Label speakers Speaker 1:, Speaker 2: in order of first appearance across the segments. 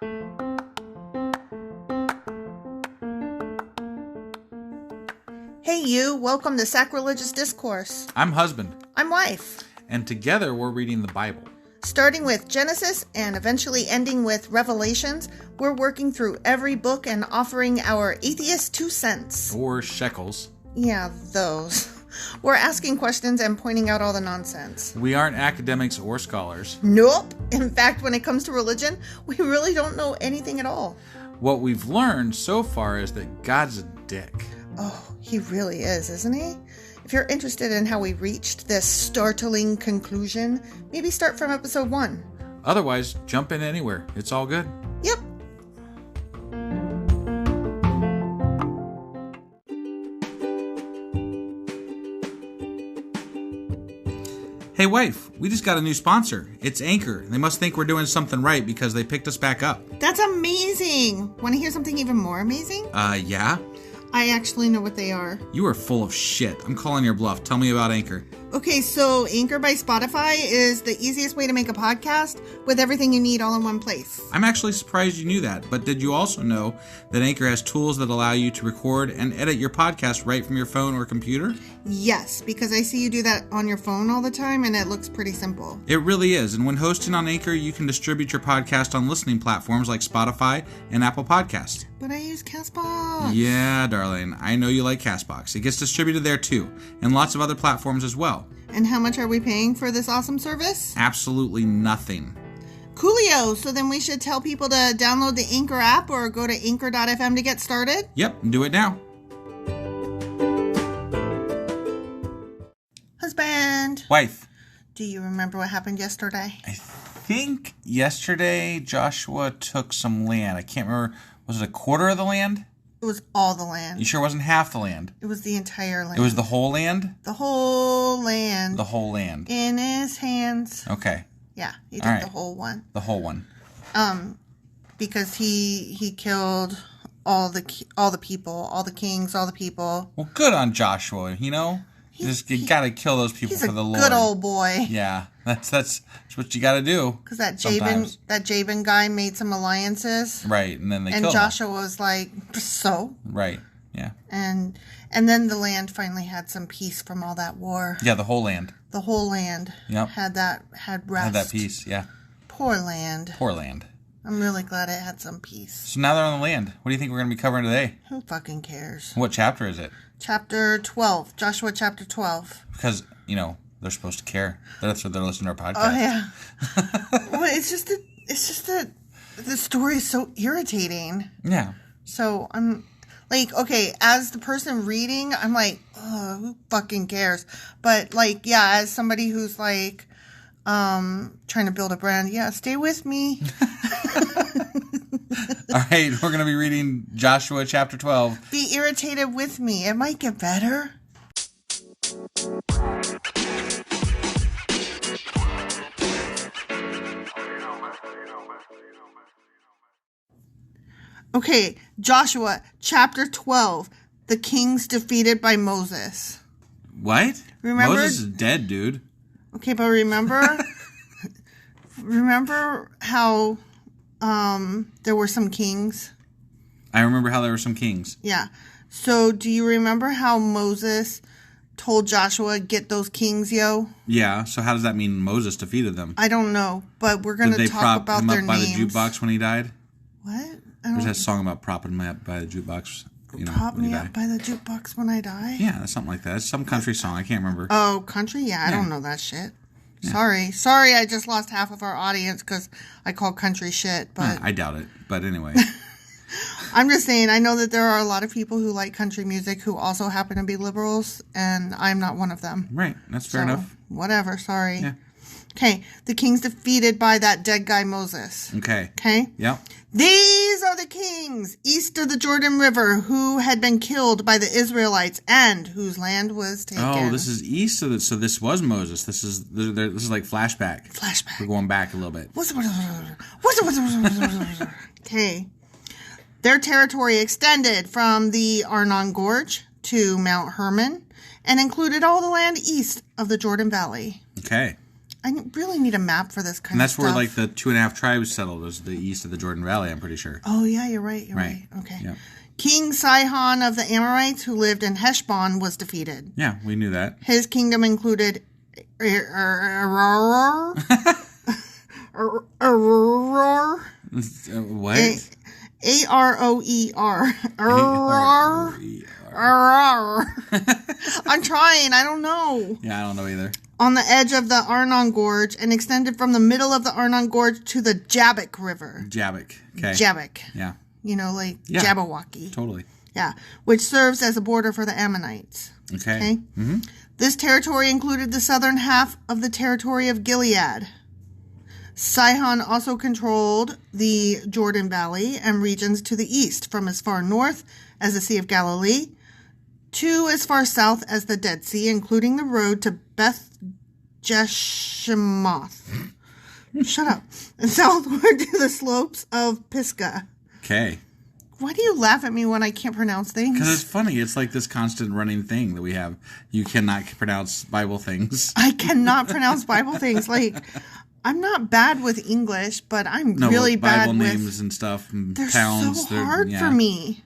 Speaker 1: Hey you, welcome to Sacrilegious Discourse.
Speaker 2: I'm husband.
Speaker 1: I'm wife.
Speaker 2: And together we're reading the Bible.
Speaker 1: Starting with Genesis and eventually ending with Revelations, we're working through every book and offering our atheist 2 cents.
Speaker 2: Or shekels.
Speaker 1: Yeah, those. We're asking questions and pointing out all the nonsense.
Speaker 2: We aren't academics or scholars.
Speaker 1: Nope. In fact, when it comes to religion, we really don't know anything at all.
Speaker 2: What we've learned so far is that God's a dick.
Speaker 1: Oh, he really is, isn't he? If you're interested in how we reached this startling conclusion, maybe start from episode 1.
Speaker 2: Otherwise, jump in anywhere. It's all good.
Speaker 1: Yep.
Speaker 2: Hey wife, we just got a new sponsor. It's Anchor. They must think we're doing something right because they picked us back up.
Speaker 1: That's amazing. Want to hear something even more amazing?
Speaker 2: Yeah?
Speaker 1: I actually know what they are.
Speaker 2: You are full of shit. I'm calling your bluff. Tell me about Anchor.
Speaker 1: Okay, so Anchor by Spotify is the easiest way to make a podcast with everything you need all in one place.
Speaker 2: I'm actually surprised you knew that, but did you also know that Anchor has tools that allow you to record and edit your podcast right from your phone or computer?
Speaker 1: Yes, because I see you do that on your phone all the time and it looks pretty simple.
Speaker 2: It really is, and when hosting on Anchor, you can distribute your podcast on listening platforms like Spotify and Apple Podcasts.
Speaker 1: But I use CastBox.
Speaker 2: Yeah, darling, I know you like CastBox. It gets distributed there too, and lots of other platforms as well.
Speaker 1: And how much are we paying for this awesome service?
Speaker 2: Absolutely nothing.
Speaker 1: Coolio! So then we should tell people to download the Anchor app or go to anchor.fm to get started?
Speaker 2: Yep, do it now.
Speaker 1: Husband!
Speaker 2: Wife.
Speaker 1: Do you remember what happened yesterday?
Speaker 2: I think yesterday Joshua took some land. I can't remember. Was it a quarter of the land?
Speaker 1: It was all the land.
Speaker 2: You sure it wasn't half the land?
Speaker 1: It was the entire land.
Speaker 2: It was the whole land?
Speaker 1: The whole land.
Speaker 2: The whole land.
Speaker 1: In his hands.
Speaker 2: Okay.
Speaker 1: Yeah, he took
Speaker 2: right.
Speaker 1: the whole one.
Speaker 2: The whole one.
Speaker 1: Because he killed all the people, all the kings, all the people.
Speaker 2: Well, good on Joshua, you know? You gotta kill those people for the Lord.
Speaker 1: He's a good old boy.
Speaker 2: Yeah, that's what you gotta do.
Speaker 1: Because that Jabin guy made some alliances.
Speaker 2: Right, and then they killed him.
Speaker 1: And Joshua was like, so?
Speaker 2: Right, yeah.
Speaker 1: And then the land finally had some peace from all that war.
Speaker 2: Yeah, the whole land.
Speaker 1: The whole land.
Speaker 2: Yep.
Speaker 1: Had rest.
Speaker 2: Had that peace, yeah.
Speaker 1: Poor land.
Speaker 2: Poor land.
Speaker 1: I'm really glad it had some peace.
Speaker 2: So now they're on the land. What do you think we're going to be covering today?
Speaker 1: Who fucking cares?
Speaker 2: What chapter is it?
Speaker 1: Chapter 12. Joshua chapter 12.
Speaker 2: Because, they're supposed to care. That's what they're listening to our podcast.
Speaker 1: Oh, yeah. Well, it's just that the story is so irritating.
Speaker 2: Yeah.
Speaker 1: So I'm like, okay, as the person reading, I'm like, oh, who fucking cares? But like, yeah, as somebody who's like, trying to build a brand, yeah, stay with me.
Speaker 2: All right, we're going to be reading Joshua chapter 12.
Speaker 1: Be irritated with me. It might get better. Okay, Joshua chapter 12. The kings defeated by Moses.
Speaker 2: What?
Speaker 1: Remember?
Speaker 2: Moses is dead, dude.
Speaker 1: Okay, but remember how there were some kings?
Speaker 2: I remember how there were some kings.
Speaker 1: Yeah. So do you remember how Moses told Joshua, get those kings, yo?
Speaker 2: Yeah, so how does that mean Moses defeated them?
Speaker 1: I don't know, but we're going to talk about their names. Did they prop him up
Speaker 2: by the jukebox when he died?
Speaker 1: What?
Speaker 2: There's that song about propping him up by the jukebox.
Speaker 1: Prop me up by the jukebox when I die?
Speaker 2: Yeah, that's something like that. It's some country song. I can't remember.
Speaker 1: Oh, country? Yeah, I don't know that shit. Yeah. Sorry, I just lost half of our audience because I call country shit. But
Speaker 2: I doubt it. But anyway.
Speaker 1: I'm just saying, I know that there are a lot of people who like country music who also happen to be liberals, and I'm not one of them.
Speaker 2: Right, that's fair enough.
Speaker 1: Whatever, sorry.
Speaker 2: Yeah.
Speaker 1: Okay, the king's defeated by that dead guy Moses.
Speaker 2: Okay.
Speaker 1: Okay?
Speaker 2: Yep.
Speaker 1: These are the kings east of the Jordan River who had been killed by the Israelites and whose land was taken.
Speaker 2: Oh, this is east of it, so this was Moses. This is like flashback.
Speaker 1: Flashback.
Speaker 2: We're going back a little bit.
Speaker 1: Okay. Their territory extended from the Arnon Gorge to Mount Hermon and included all the land east of the Jordan Valley.
Speaker 2: Okay.
Speaker 1: I really need a map for this kind
Speaker 2: And
Speaker 1: of
Speaker 2: that's
Speaker 1: stuff.
Speaker 2: where, like, the 2.5 tribes settled, was the east of the Jordan Valley, I'm pretty sure.
Speaker 1: Oh, yeah, you're right. You're right. Okay.
Speaker 2: Yeah.
Speaker 1: King Sai Han of the Amorites, who lived in Heshbon, was defeated.
Speaker 2: Yeah, we knew that.
Speaker 1: His kingdom included Aurora.
Speaker 2: What?
Speaker 1: Aroer. Aurora. I'm trying. I don't know.
Speaker 2: Yeah, I don't know either.
Speaker 1: On the edge of the Arnon Gorge and extended from the middle of the Arnon Gorge to the Jabbok River.
Speaker 2: Jabbok. Okay.
Speaker 1: Jabbok.
Speaker 2: Yeah.
Speaker 1: You know, like
Speaker 2: Yeah.
Speaker 1: Jabberwocky.
Speaker 2: Totally.
Speaker 1: Yeah. Which serves as a border for the Ammonites.
Speaker 2: Okay. Mm-hmm.
Speaker 1: This territory included the southern half of the territory of Gilead. Sai Han also controlled the Jordan Valley and regions to the east, from as far north as the Sea of Galilee to as far south as the Dead Sea, including the road to Beth Jeshimoth. Shut up. And southward to the slopes of Pisgah.
Speaker 2: Okay.
Speaker 1: Why do you laugh at me when I can't pronounce things?
Speaker 2: Because it's funny. It's like this constant running thing that we have. You cannot pronounce Bible things.
Speaker 1: I cannot pronounce Bible things. Like, I'm not bad with English, but I'm really bad
Speaker 2: Bible
Speaker 1: with...
Speaker 2: names and stuff and
Speaker 1: They're
Speaker 2: towns.
Speaker 1: so hard for me.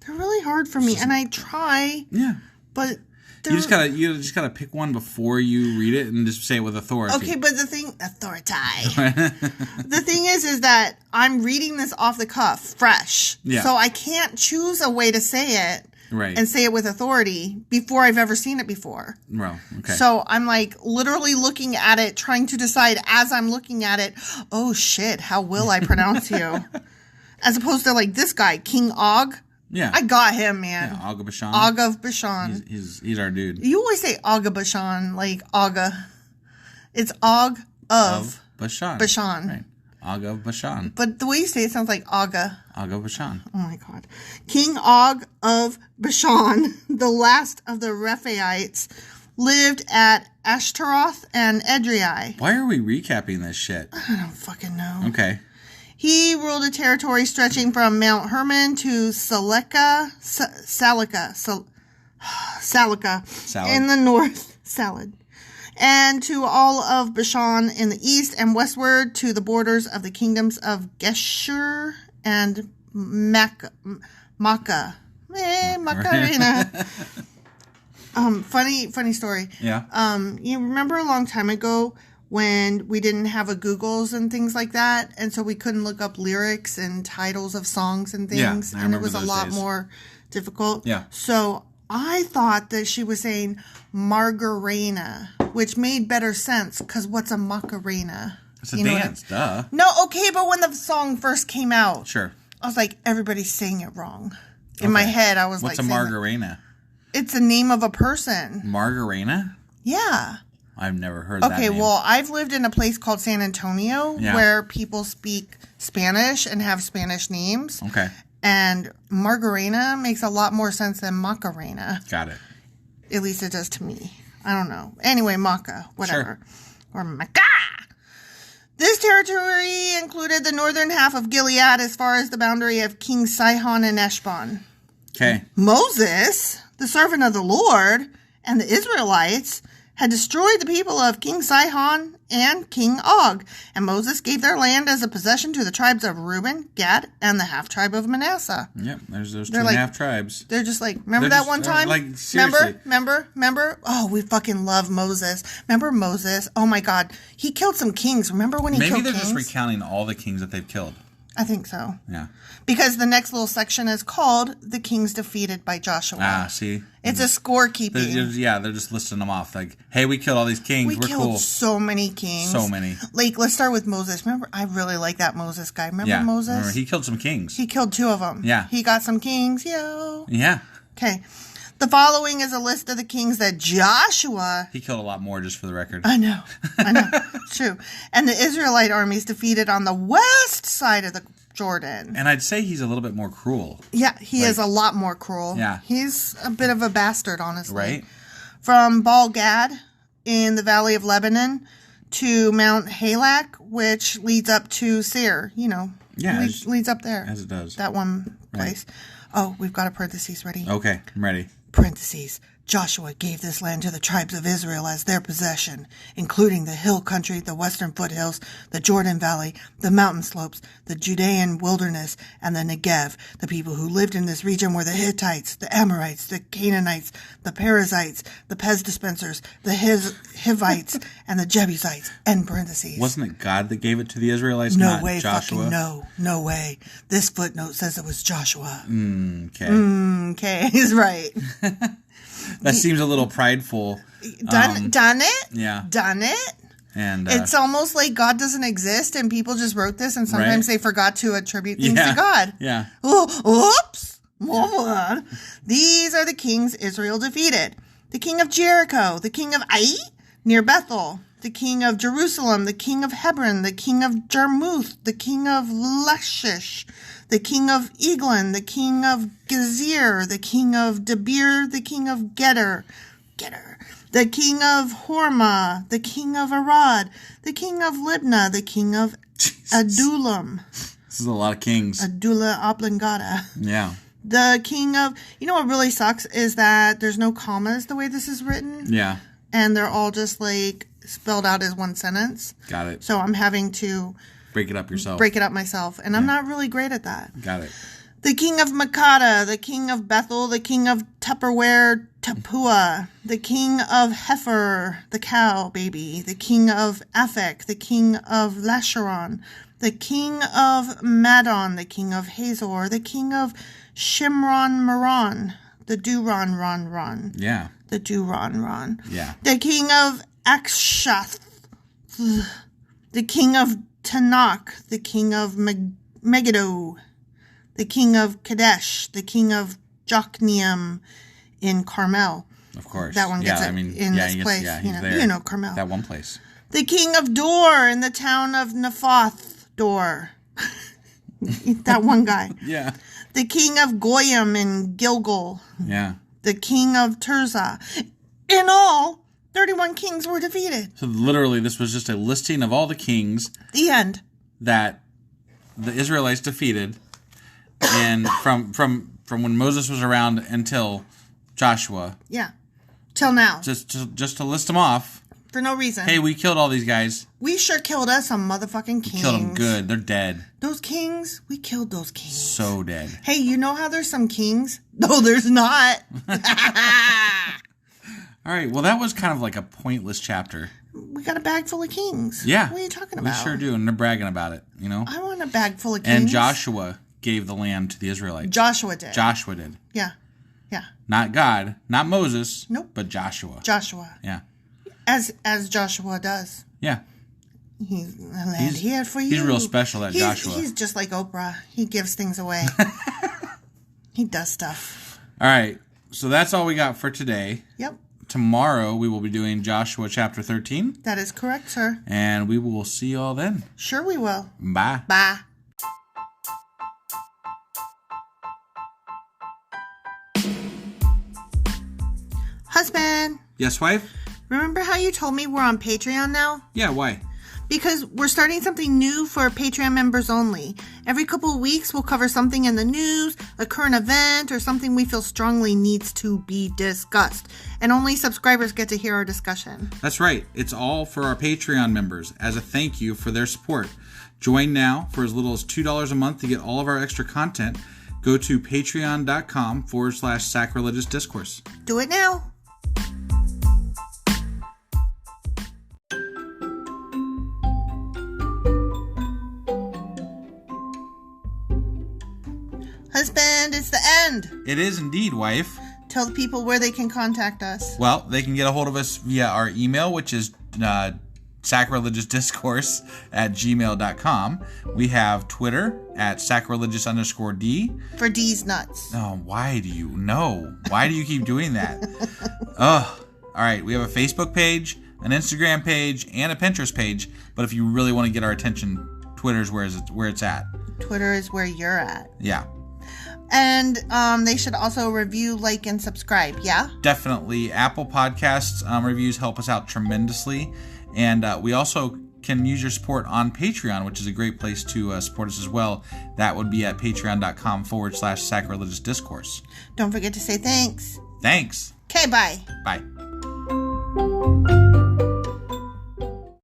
Speaker 1: They're really hard for me, and I try.
Speaker 2: Yeah.
Speaker 1: But
Speaker 2: you just gotta pick one before you read it and just say it with authority.
Speaker 1: Okay, but the thing, the thing is that I'm reading this off the cuff, fresh.
Speaker 2: Yeah.
Speaker 1: So I can't choose a way to say it.
Speaker 2: Right.
Speaker 1: And say it with authority before I've ever seen it before.
Speaker 2: Well, okay.
Speaker 1: So I'm like literally looking at it, trying to decide as I'm looking at it, oh shit, how will I pronounce you? As opposed to like this guy, King Og.
Speaker 2: Yeah.
Speaker 1: I got him, man.
Speaker 2: Yeah, Og of Bashan.
Speaker 1: Og of Bashan.
Speaker 2: He's our dude.
Speaker 1: You always say Og of Bashan, like Aga. It's Og of
Speaker 2: Bashan.
Speaker 1: Bashan.
Speaker 2: Right. Og of Bashan.
Speaker 1: But the way you say it sounds like Aga.
Speaker 2: Og of Bashan.
Speaker 1: Oh my God. King Og of Bashan, the last of the Rafaites, lived at Ashtaroth and Edrei.
Speaker 2: Why are we recapping this shit?
Speaker 1: I don't fucking know.
Speaker 2: Okay.
Speaker 1: He ruled a territory stretching from Mount Hermon to Salika in the north, and to all of Bashan in the east, and westward to the borders of the kingdoms of Geshur and Makkah. Macarena. Funny story.
Speaker 2: Yeah.
Speaker 1: You remember a long time ago when we didn't have a Googles and things like that, and so we couldn't look up lyrics and titles of songs and things,
Speaker 2: I
Speaker 1: and it
Speaker 2: remember
Speaker 1: was a
Speaker 2: those
Speaker 1: lot
Speaker 2: days.
Speaker 1: more difficult.
Speaker 2: Yeah.
Speaker 1: So I thought that she was saying Margarena, which made better sense, because what's a Macarena?
Speaker 2: It's a dance, duh.
Speaker 1: No, okay, but when the song first came out,
Speaker 2: Sure.
Speaker 1: I was like, everybody's saying it wrong. In my head, I was
Speaker 2: What's
Speaker 1: like,
Speaker 2: a Margarena?
Speaker 1: It's the name of a person.
Speaker 2: Margarena?
Speaker 1: Yeah.
Speaker 2: I've never heard that
Speaker 1: Okay,
Speaker 2: name.
Speaker 1: well, I've lived in a place called San Antonio where people speak Spanish and have Spanish names.
Speaker 2: Okay.
Speaker 1: And Margarena makes a lot more sense than Macarena.
Speaker 2: Got it.
Speaker 1: At least it does to me. I don't know. Anyway, Maca, whatever.
Speaker 2: Sure.
Speaker 1: Or Maca. This territory included the northern half of Gilead as far as the boundary of King Sai Han and Eshbon.
Speaker 2: Okay.
Speaker 1: Moses, the servant of the Lord, and the Israelites had destroyed the people of King Sai Han and King Og, and Moses gave their land as a possession to the tribes of Reuben, Gad, and the half-tribe of Manasseh.
Speaker 2: Yep, there's those
Speaker 1: They're
Speaker 2: 2.5 tribes.
Speaker 1: They're just like, remember that one time?
Speaker 2: Like, seriously.
Speaker 1: Remember? Oh, we fucking love Moses. Remember Moses? Oh my God. He killed some kings. Remember when he killed kings?
Speaker 2: Maybe they're just recounting all the kings that they've killed.
Speaker 1: I think so.
Speaker 2: Yeah.
Speaker 1: Because the next little section is called The Kings Defeated by Joshua.
Speaker 2: Ah, see?
Speaker 1: It's a scorekeeping.
Speaker 2: They're just listing them off. Like, hey, we killed all these kings.
Speaker 1: We
Speaker 2: We're
Speaker 1: killed
Speaker 2: cool.
Speaker 1: so many kings.
Speaker 2: So many.
Speaker 1: Like, let's start with Moses. Remember, I really like that Moses guy. Remember Moses?
Speaker 2: Remember, he killed some kings.
Speaker 1: He killed 2 of them.
Speaker 2: Yeah.
Speaker 1: He got some kings, yo.
Speaker 2: Yeah.
Speaker 1: Okay. The following is a list of the kings that Joshua...
Speaker 2: He killed a lot more, just for the record.
Speaker 1: I know. It's true. And the Israelite armies defeated on the west side of the Jordan.
Speaker 2: And I'd say he's a little bit more cruel.
Speaker 1: Yeah, he is a lot more cruel.
Speaker 2: Yeah.
Speaker 1: He's a bit of a bastard, honestly.
Speaker 2: Right?
Speaker 1: From Baal Gad in the Valley of Lebanon to Mount Halak, which leads up to Seir. You know.
Speaker 2: Yeah.
Speaker 1: Leads up there.
Speaker 2: As it does.
Speaker 1: That one place. Oh, we've got a parentheses ready.
Speaker 2: Okay, I'm ready.
Speaker 1: Parentheses. Joshua gave this land to the tribes of Israel as their possession, including the hill country, the western foothills, the Jordan Valley, the mountain slopes, the Judean wilderness, and the Negev. The people who lived in this region were the Hittites, the Amorites, the Canaanites, the Perizzites, the Pez dispensers, the Hivites, and the Jebusites. End parentheses.
Speaker 2: Wasn't it God that gave it to the Israelites,
Speaker 1: No
Speaker 2: not
Speaker 1: way,
Speaker 2: Joshua?
Speaker 1: fucking no way. This footnote says it was Joshua.
Speaker 2: Okay.
Speaker 1: Okay, he's right.
Speaker 2: That seems a little prideful.
Speaker 1: Done it?
Speaker 2: Yeah.
Speaker 1: Done it?
Speaker 2: And
Speaker 1: it's almost like God doesn't exist and people just wrote this and sometimes they forgot to attribute things to God.
Speaker 2: Yeah.
Speaker 1: Oh, oops. Hold on. These are the kings Israel defeated. The king of Jericho, the king of Ai, near Bethel, the king of Jerusalem, the king of Hebron, the king of Jarmuth, the king of Lachish, the king of Eglon, the king of Gezer, the king of Debir, the king of Geter, the king of Hormah, the king of Arad, the king of Libnah, the king of Adullam.
Speaker 2: This is a lot of kings.
Speaker 1: Adullam oblongata.
Speaker 2: Yeah.
Speaker 1: The king of... You know what really sucks is that there's no commas the way this is written.
Speaker 2: Yeah.
Speaker 1: And they're all just like spelled out as one sentence.
Speaker 2: Got it.
Speaker 1: So I'm having to...
Speaker 2: Break it up yourself.
Speaker 1: Break it up myself. And I'm not really great at that.
Speaker 2: Got it.
Speaker 1: The king of Makeda, the king of Bethel, the king of Tupperware, Tapua, the king of Heifer, the cow baby, the king of Aphek, the king of Lasharon, the king of Madon, the king of Hazor, the king of Shimron Meron, the Duron
Speaker 2: Yeah.
Speaker 1: The Duron.
Speaker 2: Yeah.
Speaker 1: The king of Akshath, the king of Tanakh, the king of Megiddo, the king of Kadesh, the king of Jokneam in Carmel.
Speaker 2: Of course.
Speaker 1: That one gets this place.
Speaker 2: Yeah,
Speaker 1: you
Speaker 2: he's
Speaker 1: know,
Speaker 2: there.
Speaker 1: you know Carmel.
Speaker 2: That one place.
Speaker 1: The king of Dor in the town of Naphoth Dor. That one guy.
Speaker 2: Yeah.
Speaker 1: The king of Goyim in Gilgal.
Speaker 2: Yeah.
Speaker 1: The king of Tirzah. In all, 31 kings were defeated.
Speaker 2: So literally, this was just a listing of all the kings.
Speaker 1: The end.
Speaker 2: That the Israelites defeated, and from when Moses was around until Joshua.
Speaker 1: Yeah. Till now.
Speaker 2: Just to list them off.
Speaker 1: For no reason.
Speaker 2: Hey, we killed all these guys.
Speaker 1: We sure killed us some motherfucking kings.
Speaker 2: Killed them good. They're dead.
Speaker 1: Those kings, we killed those kings.
Speaker 2: So dead.
Speaker 1: Hey, you know how there's some kings? No, there's not.
Speaker 2: All right. Well, that was kind of like a pointless chapter.
Speaker 1: We got a bag full of kings.
Speaker 2: Yeah.
Speaker 1: What are you talking about?
Speaker 2: We sure do, and they're bragging about it, you know?
Speaker 1: I want a bag full of kings.
Speaker 2: And Joshua gave the land to the Israelites.
Speaker 1: Joshua did.
Speaker 2: Joshua did.
Speaker 1: Yeah. Yeah.
Speaker 2: Not God, not Moses.
Speaker 1: Nope.
Speaker 2: But Joshua.
Speaker 1: Joshua.
Speaker 2: Yeah.
Speaker 1: As Joshua does.
Speaker 2: Yeah.
Speaker 1: He's a land here for you.
Speaker 2: He's real special, that Joshua.
Speaker 1: He's just like Oprah. He gives things away. He does stuff.
Speaker 2: All right. So that's all we got for today.
Speaker 1: Yep.
Speaker 2: Tomorrow we will be doing Joshua chapter 13.
Speaker 1: That is correct, sir.
Speaker 2: And we will see you all then.
Speaker 1: Sure we will.
Speaker 2: Bye.
Speaker 1: Bye. Husband.
Speaker 2: Yes, wife?
Speaker 1: Remember how you told me we're on Patreon now?
Speaker 2: Yeah, why?
Speaker 1: Because we're starting something new for Patreon members only. Every couple of weeks, we'll cover something in the news, a current event, or something we feel strongly needs to be discussed. And only subscribers get to hear our discussion.
Speaker 2: That's right. It's all for our Patreon members as a thank you for their support. Join now for as little as $2 a month to get all of our extra content. Go to patreon.com/sacrilegious discourse.
Speaker 1: Do it now. Husband, it's the end.
Speaker 2: It is indeed, wife.
Speaker 1: Tell the people where they can contact us.
Speaker 2: Well, they can get a hold of us via our email, which is sacrilegiousdiscourse@gmail.com. We have Twitter at sacrilegious_D.
Speaker 1: For D's nuts.
Speaker 2: Oh, why do you know? Why do you keep doing that? Ugh. All right, we have a Facebook page, an Instagram page, and a Pinterest page. But if you really want to get our attention, Twitter's where it's at.
Speaker 1: Twitter is where you're at.
Speaker 2: Yeah.
Speaker 1: And they should also review, like, and subscribe, yeah?
Speaker 2: Definitely. Apple Podcasts reviews help us out tremendously. And we also can use your support on Patreon, which is a great place to support us as well. That would be at patreon.com/sacrilegious discourse.
Speaker 1: Don't forget to say thanks.
Speaker 2: Thanks.
Speaker 1: Okay, bye.
Speaker 2: Bye.